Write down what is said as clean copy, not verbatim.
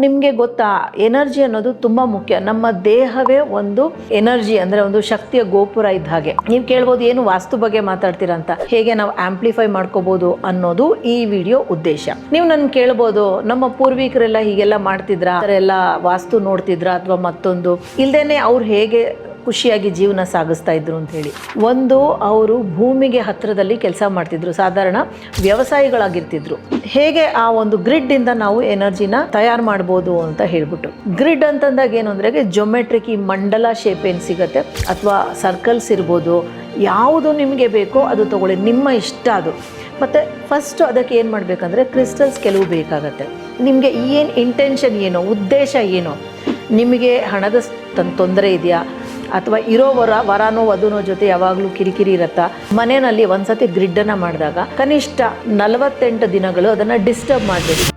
ನಿಮಗೆ ಗೊತ್ತಾ, ಎನರ್ಜಿ ಅನ್ನೋದು ತುಂಬ ಮುಖ್ಯ. ನಮ್ಮ ದೇಹವೇ ಒಂದು ಎನರ್ಜಿ, ಅಂದರೆ ಒಂದು ಶಕ್ತಿಯ ಗೋಪುರ ಇದ್ದ ಹಾಗೆ. ನೀವು ಕೇಳ್ಬೋದು, ಏನು ವಾಸ್ತು ಬಗ್ಗೆ ಮಾತಾಡ್ತೀರಾ ಅಂತ. ಹೇಗೆ ನಾವು ಆಂಪ್ಲಿಫೈ ಮಾಡ್ಕೋಬೋದು ಅನ್ನೋದು ಈ ವಿಡಿಯೋ ಉದ್ದೇಶ. ನೀವು ನನ್ನ ಕೇಳ್ಬೋದು, ನಮ್ಮ ಪೂರ್ವಿಕರೆಲ್ಲ ಹೀಗೆಲ್ಲ ಮಾಡ್ತಿದ್ರಾ, ಎಲ್ಲ ವಾಸ್ತು ನೋಡ್ತಿದ್ರಾ ಅಥವಾ ಮತ್ತೊಂದು, ಇಲ್ದೇನೆ ಅವ್ರು ಹೇಗೆ ಖುಷಿಯಾಗಿ ಜೀವನ ಸಾಗಿಸ್ತಾ ಇದ್ರು ಅಂತ ಹೇಳಿ. ಒಂದು, ಅವರು ಭೂಮಿಗೆ ಹತ್ತಿರದಲ್ಲಿ ಕೆಲಸ ಮಾಡ್ತಿದ್ರು, ಸಾಧಾರಣ ವ್ಯವಸಾಯಿಗಳಾಗಿರ್ತಿದ್ರು. ಹೇಗೆ ಆ ಒಂದು ಗ್ರಿಡ್ ಇಂದ ನಾವು ಎನರ್ಜಿನ ತಯಾರು ಮಾಡ್ಬೋದು ಅಂತ ಹೇಳ್ಬಿಟ್ಟು. ಗ್ರಿಡ್ ಅಂತಂದಾಗ ಏನು ಅಂದರೆ, ಜೊಮೆಟ್ರಿಕ್ ಈ ಮಂಡಲ ಶೇಪ್ ಏನು ಸಿಗುತ್ತೆ ಅಥವಾ ಸರ್ಕಲ್ಸ್ ಇರ್ಬೋದು, ಯಾವುದು ನಿಮಗೆ ಬೇಕೋ ಅದು ತಗೊಳ್ಳಿ, ನಿಮ್ಮ ಇಷ್ಟ ಅದು. ಮತ್ತು ಫಸ್ಟು ಅದಕ್ಕೆ ಏನು ಮಾಡಬೇಕಂದ್ರೆ, ಕ್ರಿಸ್ಟಲ್ಸ್ ಕೆಲವು ಬೇಕಾಗತ್ತೆ. ನಿಮಗೆ ಏನು ಇಂಟೆನ್ಷನ್ ಏನೋ, ಉದ್ದೇಶ ಏನೋ, ನಿಮಗೆ ಹಣದ ತೊಂದರೆ ಇದೆಯಾ ಅಥವಾ ಇರೋ ವರನೋ ವಧುನೋ ಜೊತೆ ಯಾವಾಗಲೂ ಕಿರಿಕಿರಿ ಇರುತ್ತಾ, ಮನೆಯಲ್ಲಿ ಒಂದ್ಸತಿ ಗ್ರಿಡ್ಡನ್ನು ಮಾಡಿದಾಗ ಕನಿಷ್ಠ 48 ದಿನಗಳು ಅದನ್ನು ಡಿಸ್ಟರ್ಬ್ ಮಾಡಬೇಡಿ.